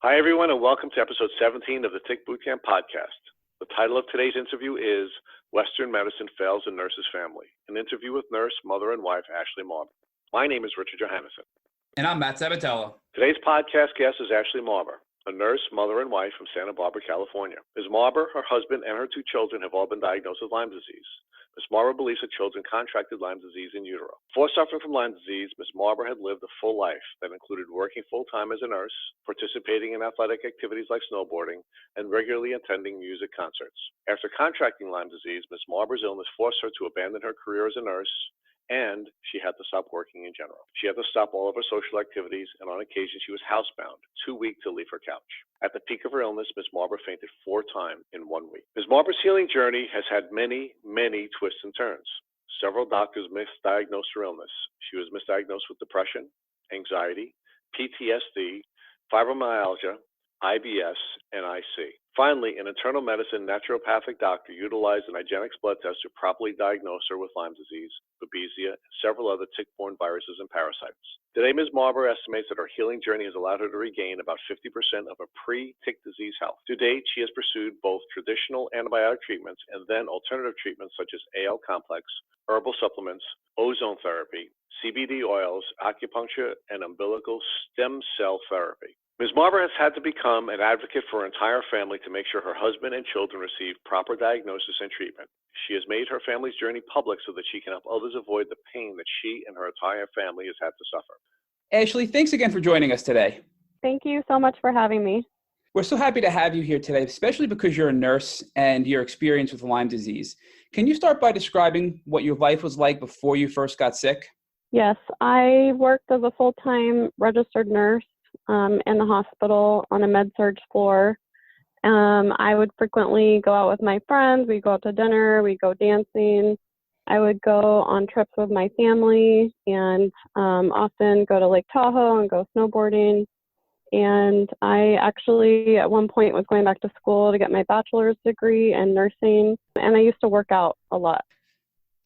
Hi, everyone, and welcome to episode 17 of the Tick Bootcamp podcast. The title of today's interview is Western Medicine Fails a Nurse's Family, an interview with nurse, mother, and wife Ashley Marba. My name is Richard Johannesson. And I'm Matt Sabatello. Today's podcast guest is Ashley Marba, a nurse, mother, and wife from Santa Barbara, California. Ms. Marba, her husband, and her two children have all been diagnosed with Lyme disease. Ms. Marba believes her children contracted Lyme disease in utero. Before suffering from Lyme disease, Ms. Marba had lived a full life that included working full-time as a nurse, participating in athletic activities like snowboarding, and regularly attending music concerts. After contracting Lyme disease, Ms. Marba's illness forced her to abandon her career as a nurse, and she had to stop working in general. She had to stop all of her social activities, and on occasion she was housebound, too weak to leave her couch. At the peak of her illness, Ms. Marba fainted 4 times in 1 week. Ms. Marba's healing journey has had many, many twists and turns. Several doctors misdiagnosed her illness. She was misdiagnosed with depression, anxiety, PTSD, fibromyalgia, IBS, and IC. Finally, an internal medicine naturopathic doctor utilized an IGeneX blood test to properly diagnose her with Lyme disease, Babesia, and several other tick-borne viruses and parasites. Today, Ms. Marba estimates that her healing journey has allowed her to regain about 50% of her pre-tick disease health. To date, she has pursued both traditional antibiotic treatments and then alternative treatments such as AL complex, herbal supplements, ozone therapy, CBD oils, acupuncture, and umbilical stem cell therapy. Ms. Marba has had to become an advocate for her entire family to make sure her husband and children receive proper diagnosis and treatment. She has made her family's journey public so that she can help others avoid the pain that she and her entire family has had to suffer. Ashley, thanks again for joining us today. Thank you so much for having me. We're so happy to have you here today, especially because you're a nurse and your experience with Lyme disease. Can you start by describing what your life was like before you first got sick? Yes, I worked as a full-time registered nurse in the hospital on a med-surg floor. I would frequently go out with my friends. We'd go out to dinner. We'd go dancing. I would go on trips with my family and often go to Lake Tahoe and go snowboarding. And I actually, at one point, was going back to school to get my bachelor's degree in nursing. And I used to work out a lot.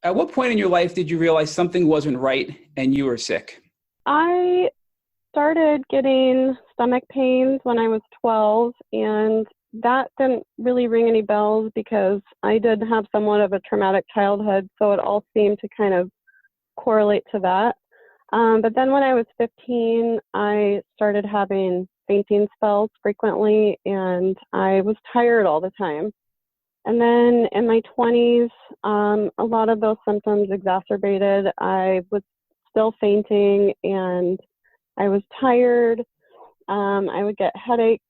At what point in your life did you realize something wasn't right and you were sick? I started getting stomach pains when I was 12, and that didn't really ring any bells because I did have somewhat of a traumatic childhood, so it all seemed to kind of correlate to that. But then when I was 15, I started having fainting spells frequently, and I was tired all the time. And then in my 20s, a lot of those symptoms exacerbated. I was still fainting, and I was tired. I would get headaches.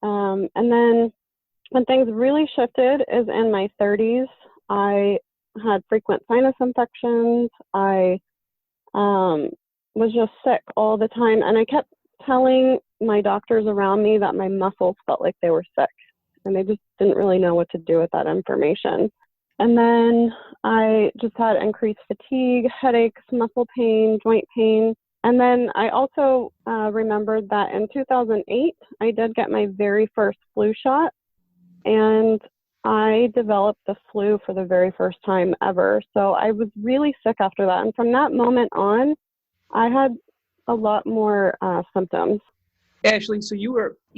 And then when things really shifted is in my 30s. I had frequent sinus infections. I was just sick all the time. And I kept telling my doctors around me that my muscles felt like they were sick. And they just didn't really know what to do with that information. And then I just had increased fatigue, headaches, muscle pain, joint pain. And then I also remembered that in 2008, I did get my very first flu shot, and I developed the flu for the very first time ever. So I was really sick after that. And from that moment on, I had a lot more symptoms. Ashley, so you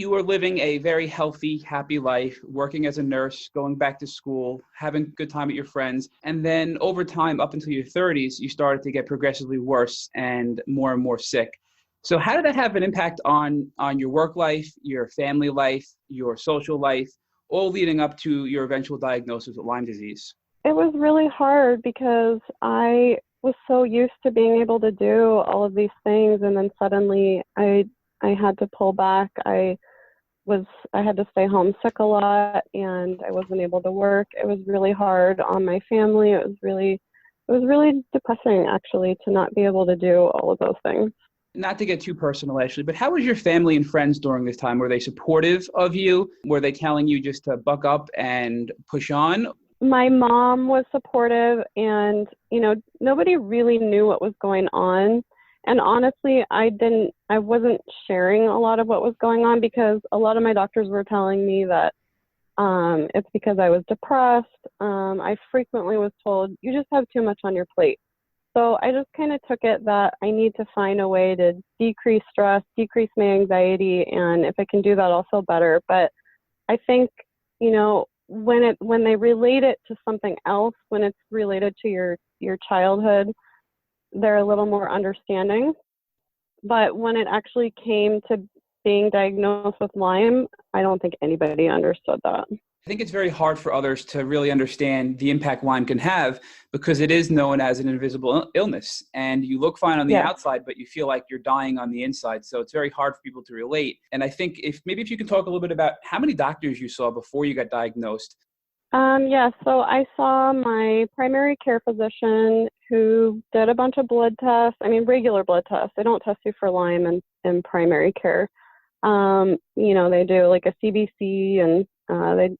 were living a very healthy, happy life, working as a nurse, going back to school, having a good time with your friends. And then over time, up until your 30s, you started to get progressively worse and more sick. So how did that have an impact on your work life, your family life, your social life, all leading up to your eventual diagnosis with Lyme disease? It was really hard because I was so used to being able to do all of these things. And then suddenly I had to pull back. I had to stay home sick a lot, and I wasn't able to work. It was really hard on my family. It was really depressing, actually, to not be able to do all of those things. Not to get too personal, Ashley, but how was your family and friends during this time? Were they supportive of you? Were they telling you just to buck up and push on? My mom was supportive, and, nobody really knew what was going on. And honestly, I wasn't sharing a lot of what was going on because a lot of my doctors were telling me that it's because I was depressed. I frequently was told, you just have too much on your plate. So I just kind of took it that I need to find a way to decrease stress, decrease my anxiety, and if I can do that, I'll feel better. But I think, when they relate it to something else, when it's related to your childhood, they're a little more understanding. But when it actually came to being diagnosed with Lyme, I don't think anybody understood that. I think it's very hard for others to really understand the impact Lyme can have because it is known as an invisible illness. And you look fine on the outside, but you feel like you're dying on the inside. So it's very hard for people to relate. And I think if you can talk a little bit about how many doctors you saw before you got diagnosed. So I saw my primary care physician who did a bunch of blood tests. Regular blood tests. They don't test you for Lyme in primary care. They do like a CBC and they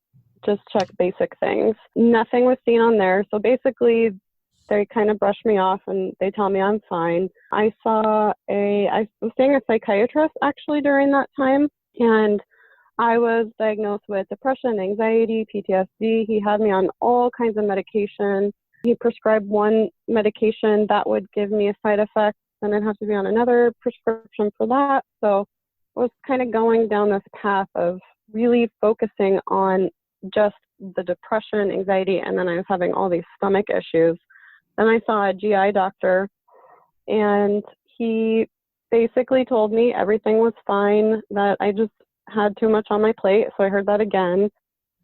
just check basic things. Nothing was seen on there. So basically they kind of brush me off and they tell me I'm fine. I was seeing a psychiatrist actually during that time, and I was diagnosed with depression, anxiety, PTSD. He had me on all kinds of medication. He prescribed one medication that would give me a side effect, and I'd have to be on another prescription for that. So I was kind of going down this path of really focusing on just the depression, anxiety, and then I was having all these stomach issues. Then I saw a GI doctor, and he basically told me everything was fine, that I just had too much on my plate. So I heard that again.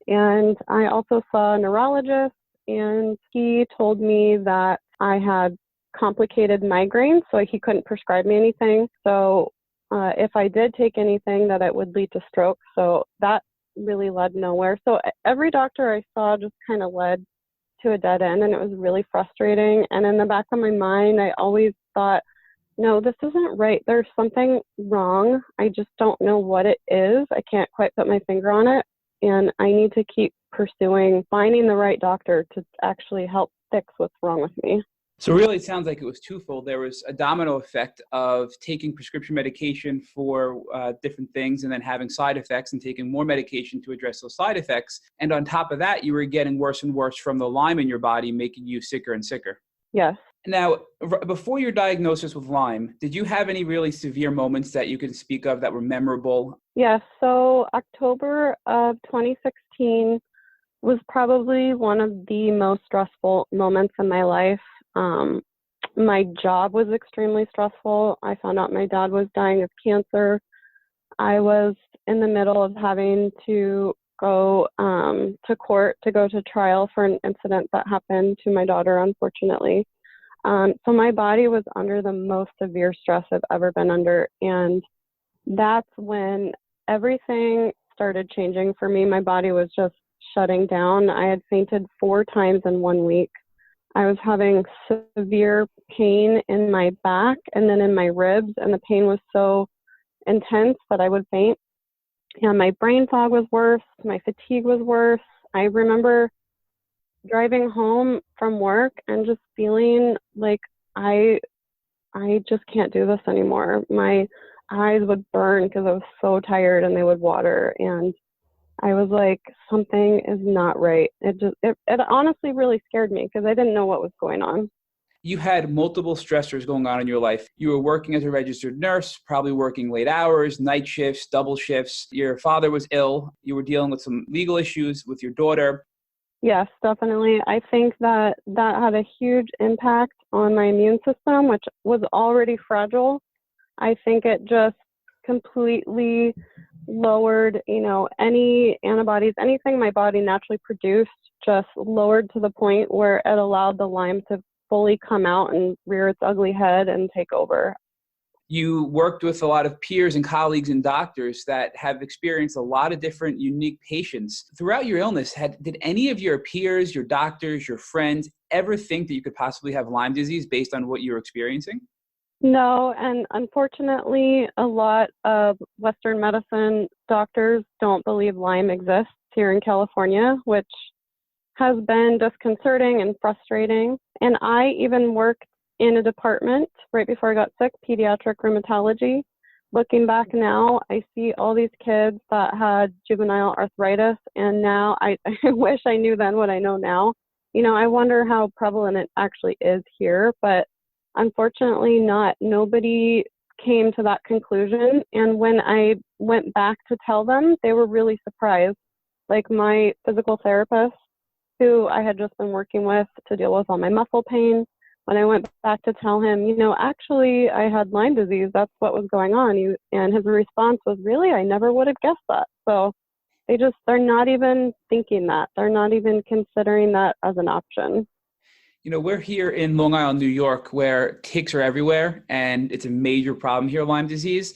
And I also saw a neurologist, and he told me that I had complicated migraines, so he couldn't prescribe me anything. So if I did take anything, that it would lead to stroke. So that really led nowhere. So every doctor I saw just kind of led to a dead end, and it was really frustrating. And in the back of my mind, I always thought, no, this isn't right. There's something wrong. I just don't know what it is. I can't quite put my finger on it. And I need to keep pursuing finding the right doctor to actually help fix what's wrong with me. So really, it sounds like it was twofold. There was a domino effect of taking prescription medication for different things and then having side effects and taking more medication to address those side effects. And on top of that, you were getting worse and worse from the Lyme in your body, making you sicker and sicker. Yes. Now, before your diagnosis with Lyme, did you have any really severe moments that you can speak of that were memorable? Yes. So October of 2016 was probably one of the most stressful moments in my life. My job was extremely stressful. I found out my dad was dying of cancer. I was in the middle of having to go to court to go to trial for an incident that happened to my daughter, unfortunately. So my body was under the most severe stress I've ever been under. And that's when everything started changing for me. My body was just shutting down. I had fainted 4 times in 1 week. I was having severe pain in my back and then in my ribs, and the pain was so intense that I would faint. And my brain fog was worse. My fatigue was worse. I remember driving home from work and just feeling like I just can't do this anymore. My eyes would burn because I was so tired, and they would water, and I was like, something is not right. It honestly really scared me because I didn't know what was going on. You had multiple stressors going on in your life. You were working as a registered nurse, probably working late hours, night shifts, double shifts. Your father was ill. You were dealing with some legal issues with your daughter. Yes, definitely. I think that had a huge impact on my immune system, which was already fragile. I think it just completely lowered, any antibodies, anything my body naturally produced, just lowered to the point where it allowed the Lyme to fully come out and rear its ugly head and take over. You worked with a lot of peers and colleagues and doctors that have experienced a lot of different unique patients. Throughout your illness, did any of your peers, your doctors, your friends ever think that you could possibly have Lyme disease based on what you were experiencing? No, and unfortunately, a lot of Western medicine doctors don't believe Lyme exists here in California, which has been disconcerting and frustrating. And I even worked in a department right before I got sick, pediatric rheumatology. Looking back now, I see all these kids that had juvenile arthritis, and now I wish I knew then what I know now. I wonder how prevalent it actually is here, but unfortunately not. Nobody came to that conclusion. And when I went back to tell them, they were really surprised. Like my physical therapist, who I had just been working with to deal with all my muscle pain, when I went back to tell him, actually I had Lyme disease, that's what was going on. And his response was, really, I never would have guessed that. So they're not even thinking that. They're not even considering that as an option. We're here in Long Island, New York, where ticks are everywhere, and it's a major problem here, Lyme disease.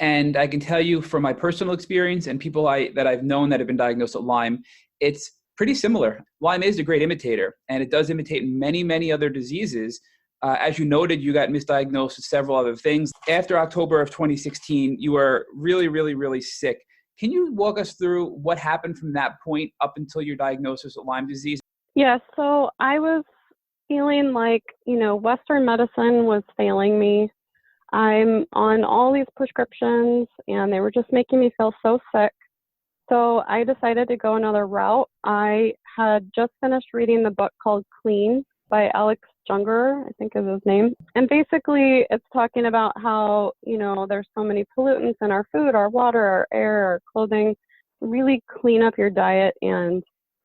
And I can tell you from my personal experience and people that I've known that have been diagnosed with Lyme, it's pretty similar. Lyme is a great imitator, and it does imitate many, many other diseases. As you noted, you got misdiagnosed with several other things. After October of 2016, you were really, really, really sick. Can you walk us through what happened from that point up until your diagnosis with Lyme disease? Yeah, so I was feeling like, Western medicine was failing me. I'm on all these prescriptions and they were just making me feel so sick. So I decided to go another route. I had just finished reading the book called Clean by Alex Junger, I think is his name. And basically it's talking about how, there's so many pollutants in our food, our water, our air, our clothing. Really clean up your diet and,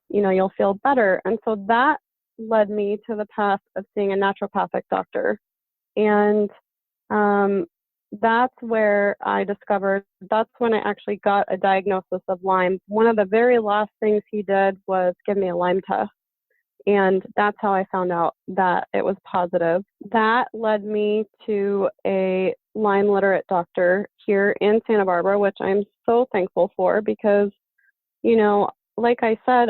you'll feel better. And so that led me to the path of seeing a naturopathic doctor. And that's where that's when I actually got a diagnosis of Lyme. One of the very last things he did was give me a Lyme test. And that's how I found out that it was positive. That led me to a Lyme literate doctor here in Santa Barbara, which I'm so thankful for because, like I said,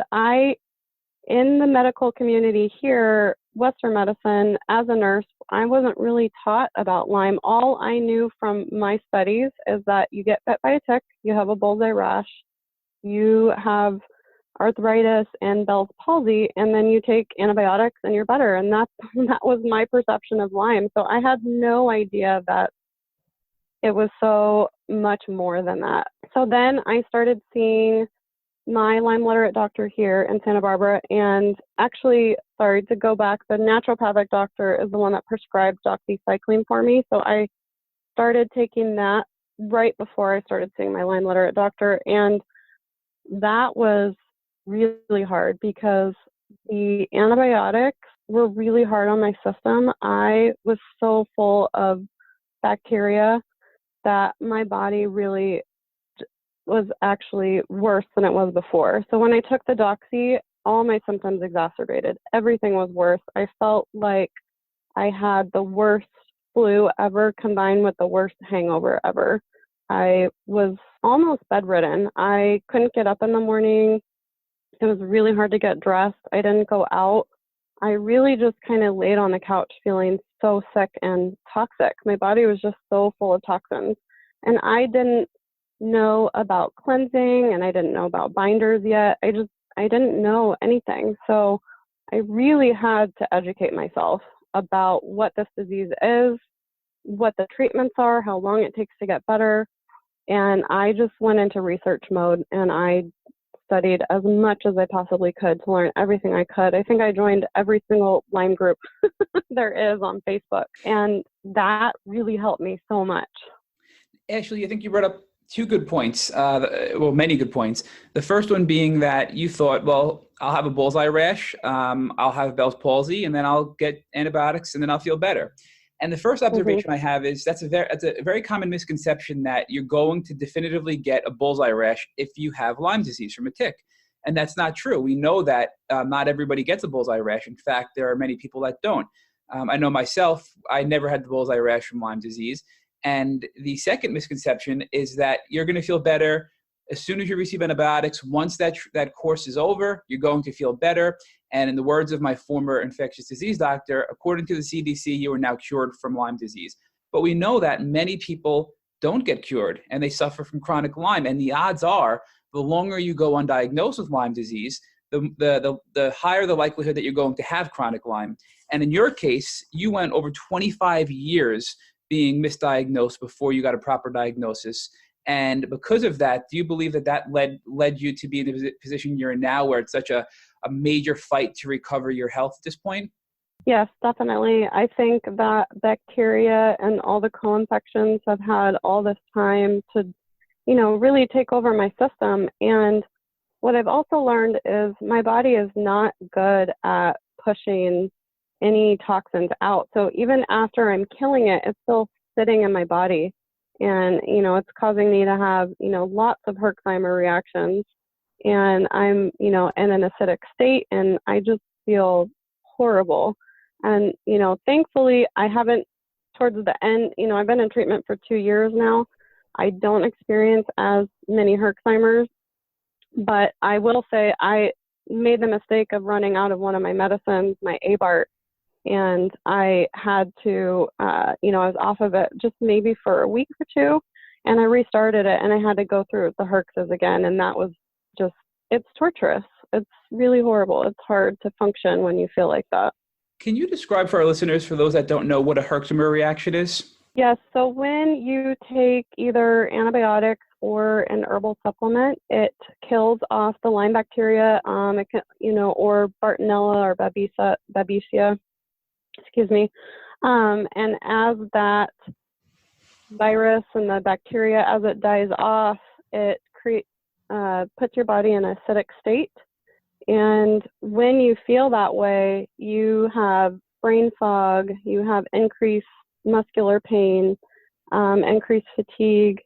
in the medical community here, Western medicine, as a nurse, I wasn't really taught about Lyme. All I knew from my studies is that you get bit by a tick, you have a bullseye rash, you have arthritis and Bell's palsy, and then you take antibiotics and you're better. And that was my perception of Lyme. So I had no idea that it was so much more than that. So then I started seeing my Lyme literate doctor here in Santa Barbara, and actually, sorry to go back, the naturopathic doctor is the one that prescribed doxycycline for me. So I started taking that right before I started seeing my Lyme literate doctor, and that was really hard because the antibiotics were really hard on my system. I was so full of bacteria that my body really was actually worse than it was before. So when I took the doxy, all my symptoms exacerbated. Everything was worse. I felt like I had the worst flu ever combined with the worst hangover ever. I was almost bedridden. I couldn't get up in the morning. It was really hard to get dressed. I didn't go out. I really just kind of laid on the couch feeling so sick and toxic. My body was just so full of toxins. And I didn't know about cleansing and I didn't know about binders yet. I didn't know anything. So I really had to educate myself about what this disease is, what the treatments are, how long it takes to get better. And I just went into research mode and I studied as much as I possibly could to learn everything I could. I think I joined every single Lyme group there is on Facebook. And that really helped me so much. Ashley, I think you brought up two good points, many good points. The first one being that you thought, well, I'll have a bullseye rash, I'll have Bell's palsy, and then I'll get antibiotics, and then I'll feel better. And the first observation I have is that's a very common misconception that you're going to definitively get a bullseye rash if you have Lyme disease from a tick. And that's not true. We know that not everybody gets a bullseye rash. In fact, there are many people that don't. I know myself, I never had the bullseye rash from Lyme disease. And the second misconception is that you're going to feel better as soon as you receive antibiotics. Once that course is over, you're going to feel better. And in the words of my former infectious disease doctor, according to the CDC, you are now cured from Lyme disease. But we know that many people don't get cured and they suffer from chronic Lyme. And the odds are the longer you go undiagnosed with Lyme disease, the higher the likelihood that you're going to have chronic Lyme. And in your case, you went over 25 years being misdiagnosed before you got a proper diagnosis. And because of that, do you believe that led you to be in the position you're in now, where it's such a major fight to recover your health at this point? Yes, definitely. I think that bacteria and all the co-infections have had all this time to, really take over my system. And what I've also learned is my body is not good at pushing any toxins out. So even after I'm killing it, it's still sitting in my body. And, it's causing me to have, lots of Herxheimer reactions. And I'm, in an acidic state and I just feel horrible. And, thankfully I haven't towards the end, I've been in treatment for 2 years now. I don't experience as many Herxheimers, but I will say I made the mistake of running out of one of my medicines, my ABART, and I had to, I was off of it just maybe for a week or two, and I restarted it, and I had to go through the Herxes again, and that was just, it's torturous. It's really horrible. It's hard to function when you feel like that. Can you describe for our listeners, for those that don't know, what a Herxheimer reaction is? Yes, so when you take either antibiotics or an herbal supplement, it kills off the Lyme bacteria, it can, or Bartonella or Babesia, excuse me. And as that virus and the bacteria, as it dies off, it puts your body in an acidic state. And when you feel that way, you have brain fog, you have increased muscular pain, increased fatigue.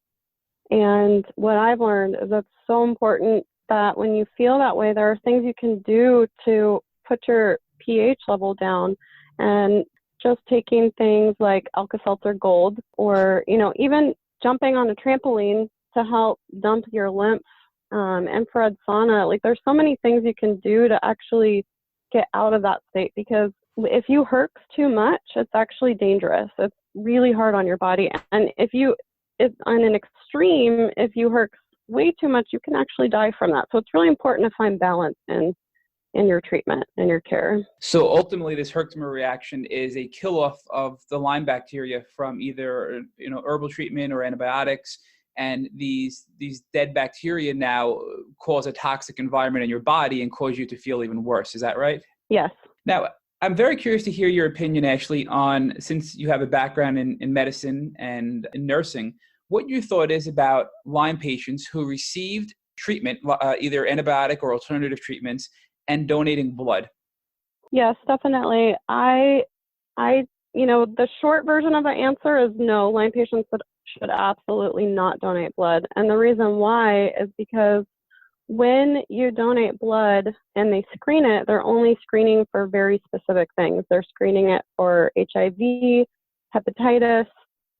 And what I've learned is that's so important that when you feel that way, there are things you can do to put your pH level down. And just taking things like Alka-Seltzer Gold or, even jumping on a trampoline to help dump your lymph, infrared sauna. Like there's so many things you can do to actually get out of that state, because if you herx too much, it's actually dangerous. It's really hard on your body. And it's on an extreme, if you herx way too much, you can actually die from that. So it's really important to find balance in your treatment and your care. So ultimately, this Herxheimer reaction is a kill-off of the Lyme bacteria from either herbal treatment or antibiotics, and these dead bacteria now cause a toxic environment in your body and cause you to feel even worse. Is that right? Yes. Now, I'm very curious to hear your opinion, Ashley, on, since you have a background in medicine and in nursing, what your thought is about Lyme patients who received treatment, either antibiotic or alternative treatments, and donating blood. Yes, definitely. The short version of the answer is no. Lyme patients should absolutely not donate blood. And the reason why is because when you donate blood and they screen it, they're only screening for very specific things. They're screening it for HIV, hepatitis,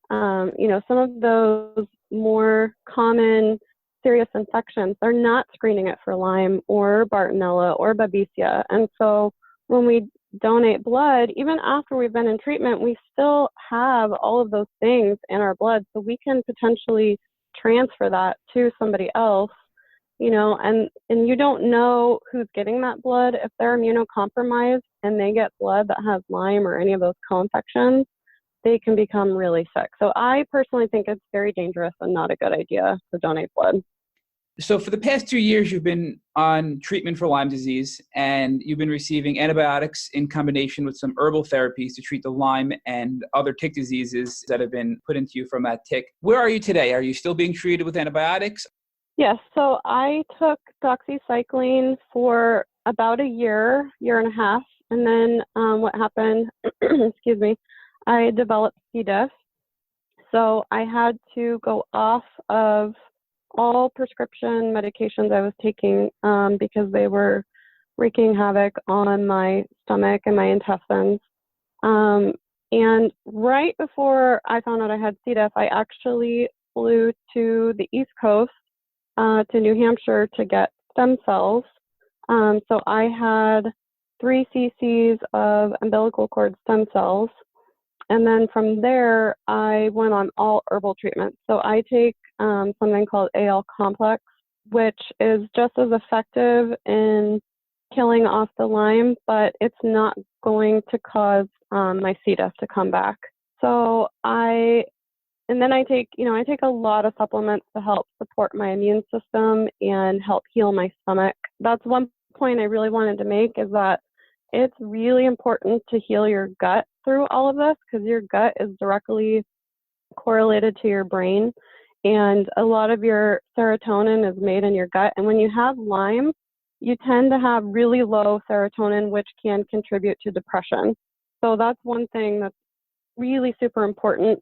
some of those more common serious infections. They're not screening it for Lyme or Bartonella or Babesia. And so when we donate blood, even after we've been in treatment, we still have all of those things in our blood. So we can potentially transfer that to somebody else, and you don't know who's getting that blood. If they're immunocompromised and they get blood that has Lyme or any of those co-infections, they can become really sick. So I personally think it's very dangerous and not a good idea to donate blood. So for the past 2 years, you've been on treatment for Lyme disease, and you've been receiving antibiotics in combination with some herbal therapies to treat the Lyme and other tick diseases that have been put into you from that tick. Where are you today? Are you still being treated with antibiotics? Yes. So I took doxycycline for about a year and a half. And then what happened, excuse me, I developed C. diff. So I had to go off of all prescription medications I was taking because they were wreaking havoc on my stomach and my intestines. And right before I found out I had C. diff, I actually flew to the East Coast, to New Hampshire, to get stem cells. So I had 3 cc's of umbilical cord stem cells. And then from there, I went on all herbal treatments. So I take something called AL complex, which is just as effective in killing off the Lyme, but it's not going to cause my C. diff to come back. So I take a lot of supplements to help support my immune system and help heal my stomach. That's one point I really wanted to make, is that it's really important to heal your gut through all of this because your gut is directly correlated to your brain. And a lot of your serotonin is made in your gut. And when you have Lyme, you tend to have really low serotonin, which can contribute to depression. So that's one thing that's really super important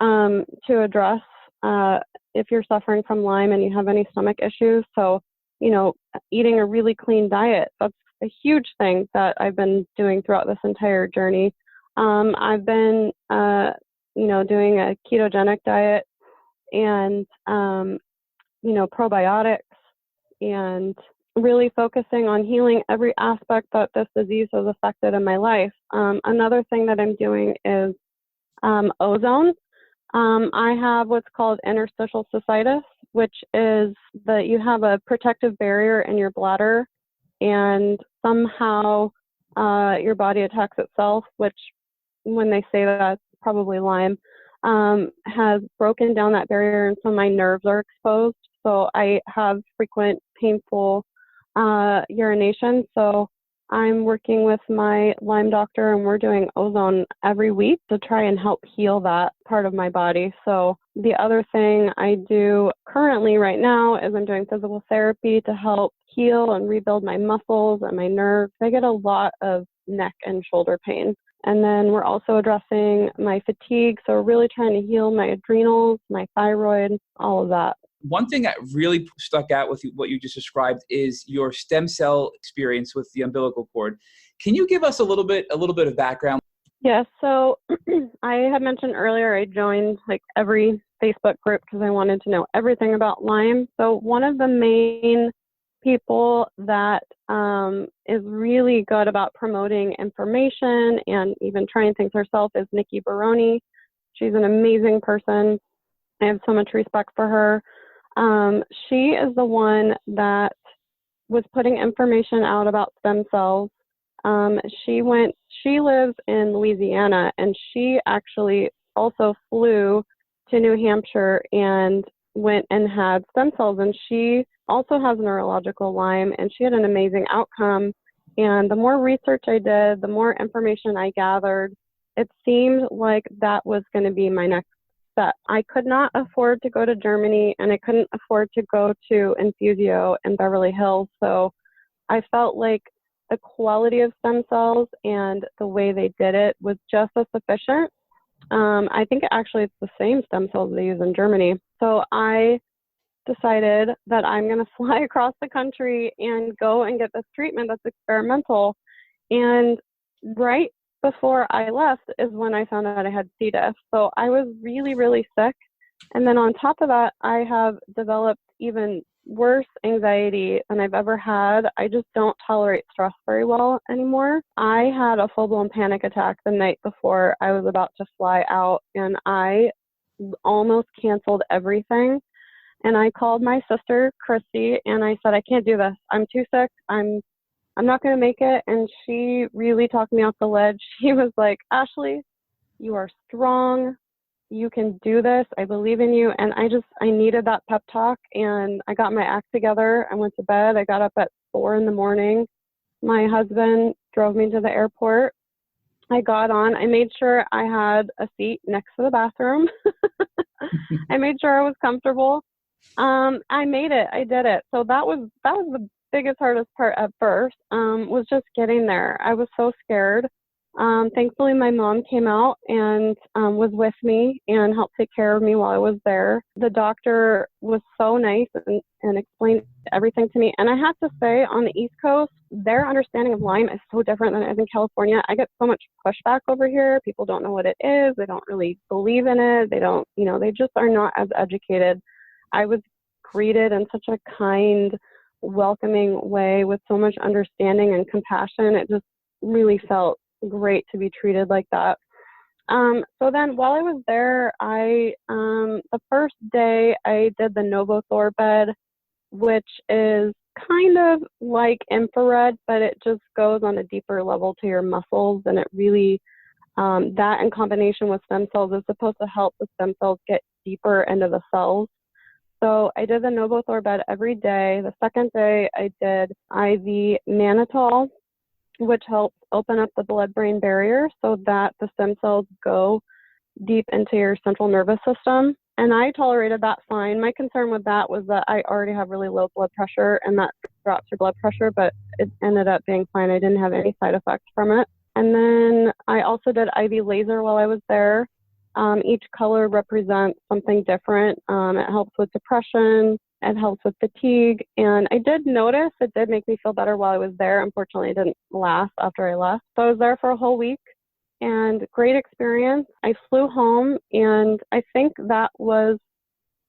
to address if you're suffering from Lyme and you have any stomach issues. So, eating a really clean diet, that's a huge thing that I've been doing throughout this entire journey. I've been, doing a ketogenic diet and, probiotics and really focusing on healing every aspect that this disease has affected in my life. Another thing that I'm doing is ozone. I have what's called interstitial cystitis, which is that you have a protective barrier in your bladder and somehow your body attacks itself, which when they say that's probably Lyme, has broken down that barrier and so my nerves are exposed. So I have frequent painful urination. So I'm working with my Lyme doctor and we're doing ozone every week to try and help heal that part of my body. So the other thing I do currently right now is I'm doing physical therapy to help heal and rebuild my muscles and my nerves. I get a lot of neck and shoulder pain. And then we're also addressing my fatigue. So we're really trying to heal my adrenals, my thyroid, all of that. One thing that really stuck out with what you just described is your stem cell experience with the umbilical cord. Can you give us a little bit of background? Yes. So I had mentioned earlier I joined like every Facebook group because I wanted to know everything about Lyme. So one of the main people that is really good about promoting information and even trying things herself is Nikki Baroni. She's an amazing person. I have so much respect for her. She is the one that was putting information out about stem cells. She lives in Louisiana and she actually also flew to New Hampshire and went and had stem cells, and she also has neurological Lyme and she had an amazing outcome. And the more research I did, the more information I gathered, it seemed like that was going to be my next step. I could not afford to go to Germany and I couldn't afford to go to Infusio in Beverly Hills. So I felt like the quality of stem cells and the way they did it was just as sufficient. I think actually it's the same stem cells they use in Germany. So I decided that I'm going to fly across the country and go and get this treatment that's experimental. And right before I left is when I found out I had C. diff. So I was really, really sick. And then on top of that, I have developed even worse anxiety than I've ever had. I just don't tolerate stress very well anymore. I had a full-blown panic attack the night before I was about to fly out, and I almost canceled everything. And I called my sister, Christy, and I said, I can't do this. I'm too sick. I'm not going to make it. And she really talked me off the ledge. She was like, Ashley, you are strong. You can do this. I believe in you. And I needed that pep talk. And I got my act together. I went to bed. I got up at 4 a.m. My husband drove me to the airport. I got on. I made sure I had a seat next to the bathroom. I made sure I was comfortable. I made it. I did it. So that was the biggest, hardest part at first, was just getting there. I was so scared. Thankfully, my mom came out and was with me and helped take care of me while I was there. The doctor was so nice and explained everything to me. And I have to say, on the East Coast, their understanding of Lyme is so different than it is in California. I get so much pushback over here. People don't know what it is. They don't really believe in it. They don't, they just are not as educated. I was greeted in such a kind, welcoming way with so much understanding and compassion. It just really felt great to be treated like that. So then while I was there, the first day I did the Novothor bed, which is kind of like infrared, but it just goes on a deeper level to your muscles. And it really, that in combination with stem cells is supposed to help the stem cells get deeper into the cells. So I did the Novothor bed every day. The second day I did IV mannitol, which helps open up the blood-brain barrier so that the stem cells go deep into your central nervous system. And I tolerated that fine. My concern with that was that I already have really low blood pressure, and that drops your blood pressure, but it ended up being fine. I didn't have any side effects from it. And then I also did IV laser while I was there. Each color represents something different. It helps with depression. It helps with fatigue. And I did notice it did make me feel better while I was there. Unfortunately, it didn't last after I left. So I was there for a whole week, and great experience. I flew home, and I think that was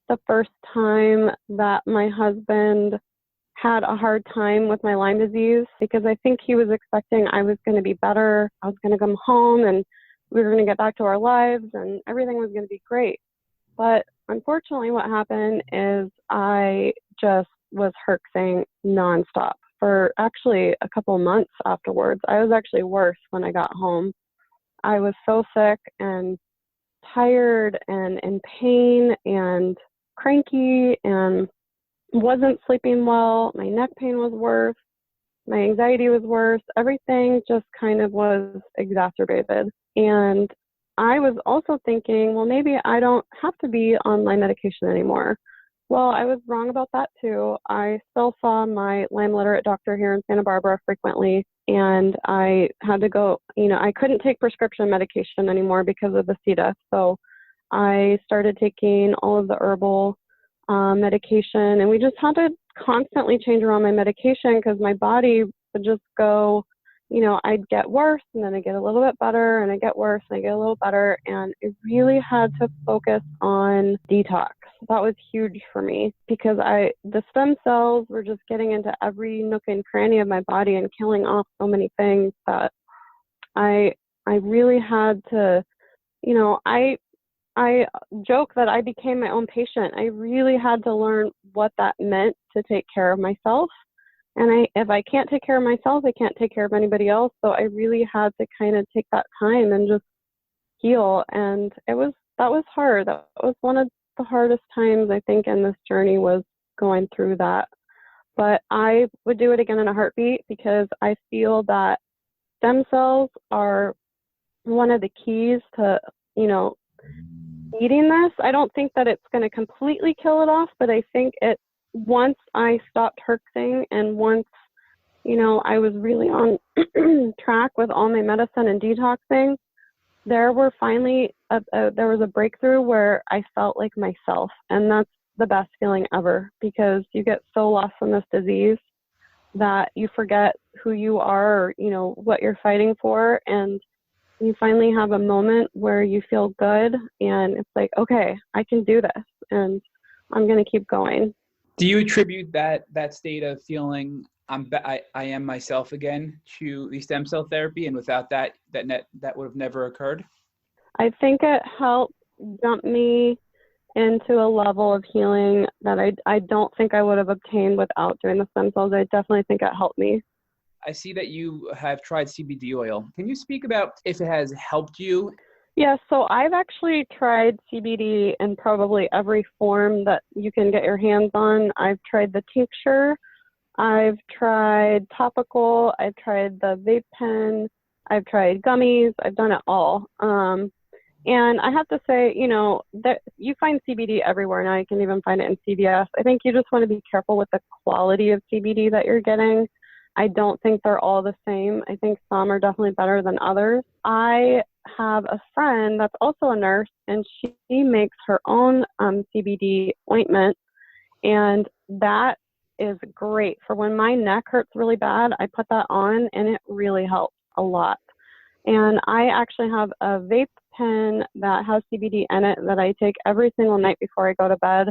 the first time that my husband had a hard time with my Lyme disease, because I think he was expecting I was going to be better. I was going to come home and we were going to get back to our lives and everything was going to be great. But unfortunately, what happened is I just was herxing nonstop for actually a couple months afterwards. I was actually worse when I got home. I was so sick and tired and in pain and cranky and wasn't sleeping well. My neck pain was worse. My anxiety was worse. Everything just kind of was exacerbated. And I was also thinking, well, maybe I don't have to be on Lyme medication anymore. Well, I was wrong about that too. I still saw my Lyme literate doctor here in Santa Barbara frequently, and I had to go, I couldn't take prescription medication anymore because of the C. diff. So I started taking all of the herbal medication, and we just had to constantly change around my medication because my body would just go, I'd get worse and then I get a little bit better and I get worse and I get a little better. And I really had to focus on detox. That was huge for me because the stem cells were just getting into every nook and cranny of my body and killing off so many things that I really had to, I joke that I became my own patient. I really had to learn what that meant to take care of myself. And if I can't take care of myself, I can't take care of anybody else. So I really had to kind of take that time and just heal. And that was hard. That was one of the hardest times, I think, in this journey, was going through that. But I would do it again in a heartbeat because I feel that stem cells are one of the keys to, eating this. I don't think that it's going to completely kill it off, but I think once I stopped herxing and once, I was really on track with all my medicine and detoxing, there was a breakthrough where I felt like myself. And that's the best feeling ever, because you get so lost in this disease that you forget who you are or, what you're fighting for. And you finally have a moment where you feel good and it's like, okay, I can do this and I'm going to keep going. Do you attribute that state of feeling I am myself again to the stem cell therapy, and without that would have never occurred? I think it helped jump me into a level of healing that I don't think I would have obtained without doing the stem cells. I definitely think it helped me. I see that you have tried CBD oil. Can you speak about if it has helped you? Yeah, so I've actually tried CBD in probably every form that you can get your hands on. I've tried the tincture, I've tried topical, I've tried the vape pen, I've tried gummies, I've done it all. And I have to say, that you find CBD everywhere now. You can even find it in CVS. I think you just want to be careful with the quality of CBD that you're getting. I don't think they're all the same. I think some are definitely better than others. I have a friend that's also a nurse, and she makes her own CBD ointment, and that is great for when my neck hurts really bad. I put that on, and it really helps a lot. And I actually have a vape pen that has CBD in it that I take every single night before I go to bed.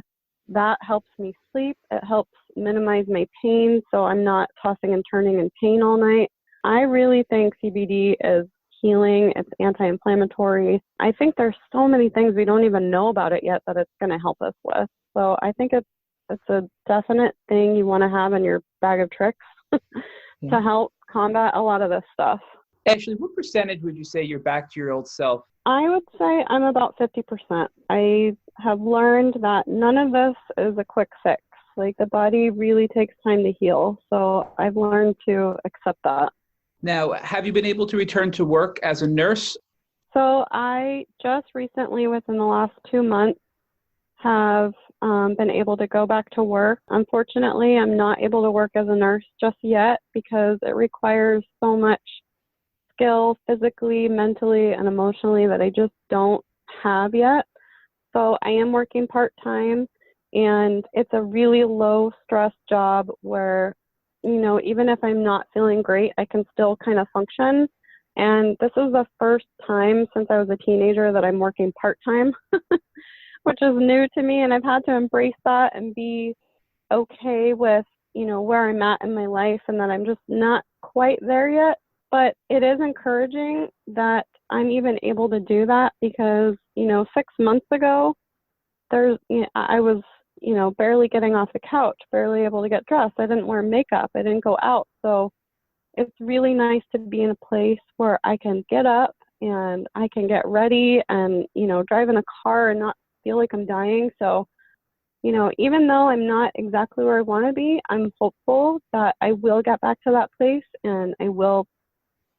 That helps me sleep. It helps minimize my pain, so I'm not tossing and turning in pain all night. I really think CBD is healing. It's anti-inflammatory. I think there's so many things we don't even know about it yet that it's going to help us with. So I think it's a definite thing you want to have in your bag of tricks to help combat a lot of this stuff. Ashley, what percentage would you say you're back to your old self? I would say I'm about 50%. I have learned that none of this is a quick fix. Like, the body really takes time to heal. So I've learned to accept that. Now, have you been able to return to work as a nurse? So I just recently, within the last 2 months, have been able to go back to work. Unfortunately, I'm not able to work as a nurse just yet because it requires so much skill physically, mentally, and emotionally that I just don't have yet. So I am working part-time, and it's a really low stress job where, even if I'm not feeling great, I can still kind of function. And this is the first time since I was a teenager that I'm working part-time, which is new to me, and I've had to embrace that and be okay with, where I'm at in my life and that I'm just not quite there yet. But it is encouraging that I'm even able to do that because, 6 months ago, I was, barely getting off the couch, barely able to get dressed. I didn't wear makeup. I didn't go out. So it's really nice to be in a place where I can get up and I can get ready and, drive in a car and not feel like I'm dying. So, even though I'm not exactly where I want to be, I'm hopeful that I will get back to that place and I will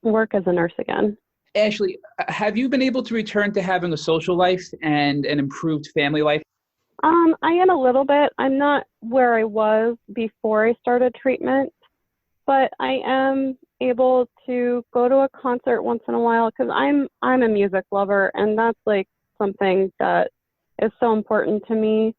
work as a nurse again. Ashley, have you been able to return to having a social life and an improved family life? I am a little bit. I'm not where I was before I started treatment, but I am able to go to a concert once in a while because I'm a music lover, and that's like something that is so important to me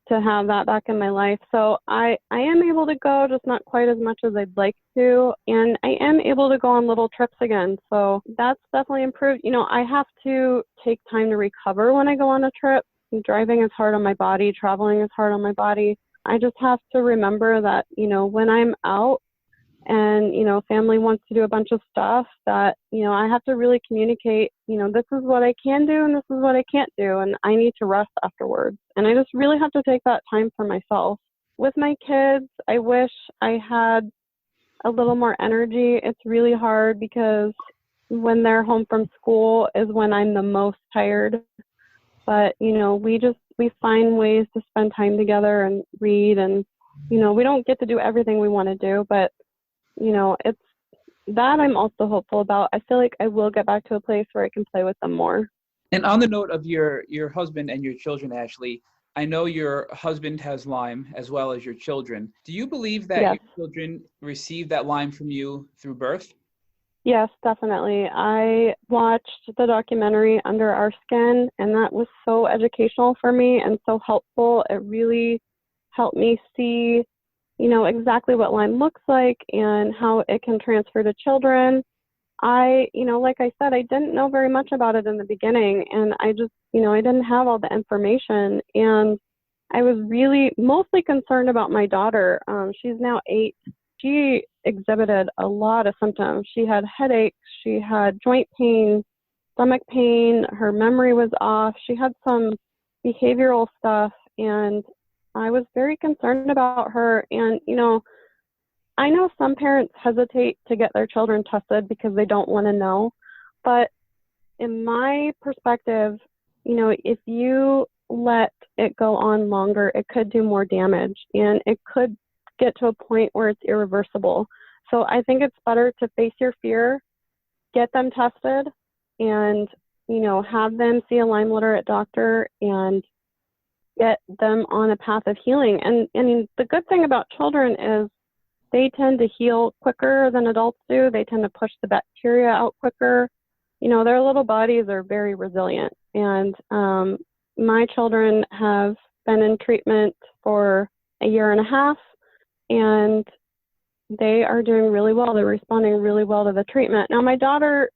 to have that back in my life. So I am able to go, just not quite as much as I'd like to. And I am able to go on little trips again. So that's definitely improved. I have to take time to recover when I go on a trip. Driving is hard on my body. Traveling is hard on my body. I just have to remember that, when I'm out and, family wants to do a bunch of stuff that, I have to really communicate, this is what I can do and this is what I can't do. And I need to rest afterwards. And I just really have to take that time for myself. With my kids, I wish I had a little more energy. It's really hard because when they're home from school is when I'm the most tired. But, we find ways to spend time together and read and, we don't get to do everything we want to do, but it's that I'm also hopeful about. I feel like I will get back to a place where I can play with them more. And on the note of your husband and your children, Ashley, I know your husband has Lyme as well as your children. Do you believe that Yes. your children received that Lyme from you through birth? Yes, definitely. I watched the documentary Under Our Skin, and that was so educational for me and so helpful. It really helped me see, exactly what Lyme looks like and how it can transfer to children. Like I said, I didn't know very much about it in the beginning, and I just, I didn't have all the information, and I was really mostly concerned about my daughter. She's now 8. She exhibited a lot of symptoms. She had headaches, she had joint pain, stomach pain, her memory was off, she had some behavioral stuff, and I was very concerned about her. And, I know some parents hesitate to get their children tested because they don't want to know. But in my perspective, if you let it go on longer, it could do more damage and it could get to a point where it's irreversible. So I think it's better to face your fear, get them tested, and, have them see a Lyme literate doctor and get them on a path of healing. And I mean, the good thing about children is they tend to heal quicker than adults do. They tend to push the bacteria out quicker. Their little bodies are very resilient. And my children have been in treatment for a year and a half, and they are doing really well. They're responding really well to the treatment. Now, my daughter,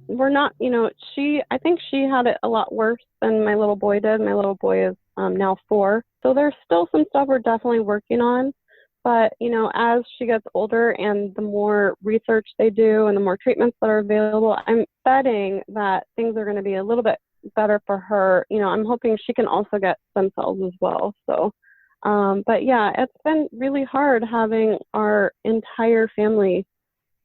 we're not, I think she had it a lot worse than my little boy did. My little boy is now 4. So there's still some stuff we're definitely working on. But, as she gets older and the more research they do and the more treatments that are available, I'm betting that things are going to be a little bit better for her. I'm hoping she can also get stem cells as well. So, but yeah, it's been really hard having our entire family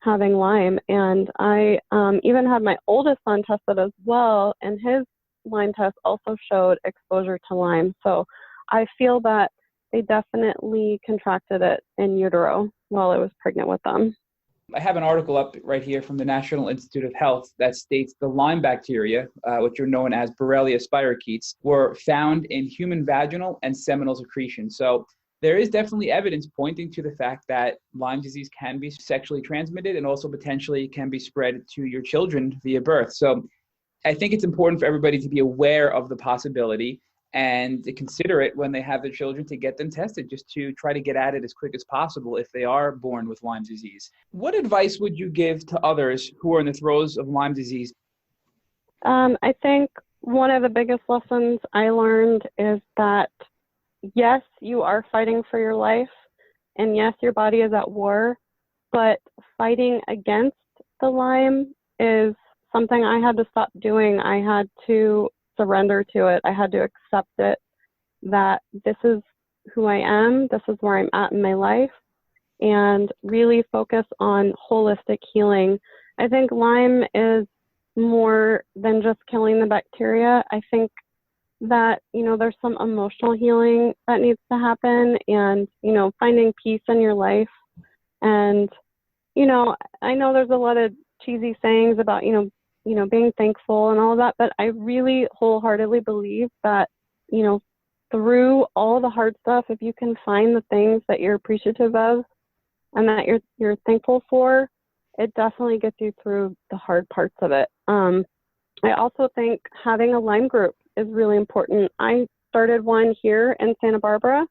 having Lyme. And I even had my oldest son tested as well, and his Lyme test also showed exposure to Lyme. So I feel that they definitely contracted it in utero while I was pregnant with them. I have an article up right here from the National Institute of Health that states the Lyme bacteria, which are known as Borrelia spirochetes, were found in human vaginal and seminal secretion. So there is definitely evidence pointing to the fact that Lyme disease can be sexually transmitted and also potentially can be spread to your children via birth. So I think it's important for everybody to be aware of the possibility and to consider it when they have their children, to get them tested, just to try to get at it as quick as possible if they are born with Lyme disease. What advice would you give to others who are in the throes of Lyme disease? I think one of the biggest lessons I learned is that, yes, you are fighting for your life, and yes, your body is at war, but fighting against the Lyme is something I had to stop doing. I had to surrender to it. I had to accept it, that this is who I am, this is where I'm at in my life, and really focus on holistic healing. I think Lyme is more than just killing the bacteria. I think that, there's some emotional healing that needs to happen, and, finding peace in your life. And, I know there's a lot of cheesy sayings about, being thankful and all of that, but I really wholeheartedly believe that, through all the hard stuff, if you can find the things that you're appreciative of and that you're thankful for, it definitely gets you through the hard parts of it. I also think having a Lyme group is really important. I started one here in Santa Barbara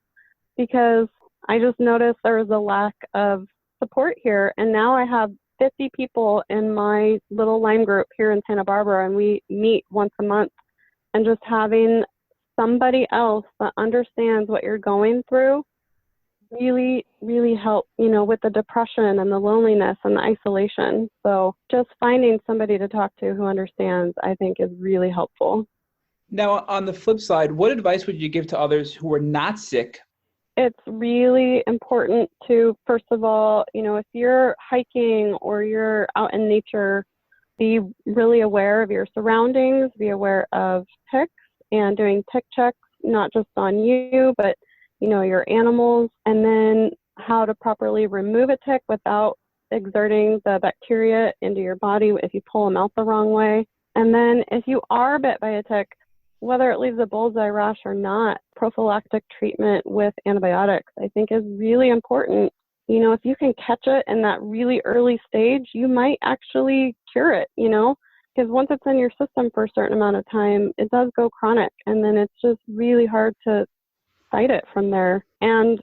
because I just noticed there was a lack of support here, and now I have 50 people in my little Lyme group here in Santa Barbara, and we meet once a month. And just having somebody else that understands what you're going through really, really help, with the depression and the loneliness and the isolation. So just finding somebody to talk to who understands, I think, is really helpful. Now, on the flip side, what advice would you give to others who are not sick? It's really important to, first of all, if you're hiking or you're out in nature, be really aware of your surroundings, be aware of ticks, and doing tick checks, not just on you, but, your animals, and then how to properly remove a tick without exerting the bacteria into your body if you pull them out the wrong way. And then if you are bit by a tick, whether it leaves a bullseye rash or not, prophylactic treatment with antibiotics, I think, is really important. If you can catch it in that really early stage, you might actually cure it, because once it's in your system for a certain amount of time, it does go chronic, and then it's just really hard to fight it from there. And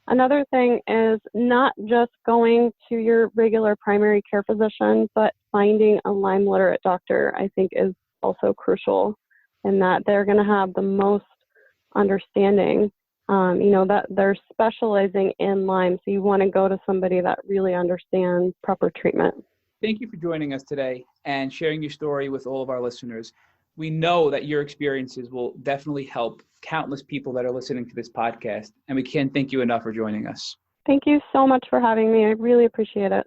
another thing is not just going to your regular primary care physician, but finding a Lyme literate doctor, I think, is also crucial, in that they're going to have the most understanding, that they're specializing in Lyme. So you want to go to somebody that really understands proper treatment. Thank you for joining us today and sharing your story with all of our listeners. We know that your experiences will definitely help countless people that are listening to this podcast, and we can't thank you enough for joining us. Thank you so much for having me. I really appreciate it.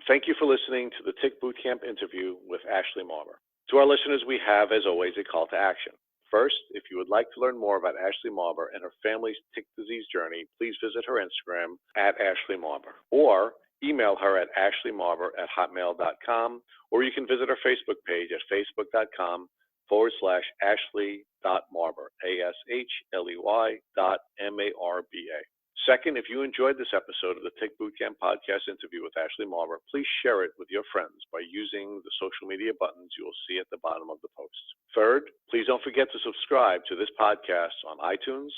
Thank you for listening to the Tick Bootcamp interview with Ashley Marba. To our listeners, we have, as always, a call to action. First, if you would like to learn more about Ashley Marba and her family's tick disease journey, please visit her Instagram at Ashley Marba, or email her at ashleymarba@hotmail.com, or you can visit her Facebook page at facebook.com/ashley.marba, ASHLEY.MARBA. Second, if you enjoyed this episode of the Tick Bootcamp podcast interview with Ashley Marba, please share it with your friends by using the social media buttons you will see at the bottom of the post. Third, please don't forget to subscribe to this podcast on iTunes,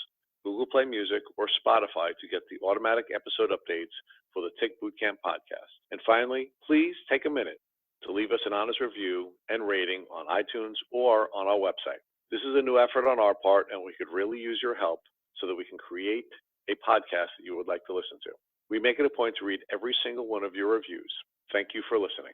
Google Play Music, or Spotify to get the automatic episode updates for the Tick Bootcamp podcast. And finally, please take a minute to leave us an honest review and rating on iTunes or on our website. This is a new effort on our part, and we could really use your help so that we can create a podcast that you would like to listen to. We make it a point to read every single one of your reviews. Thank you for listening.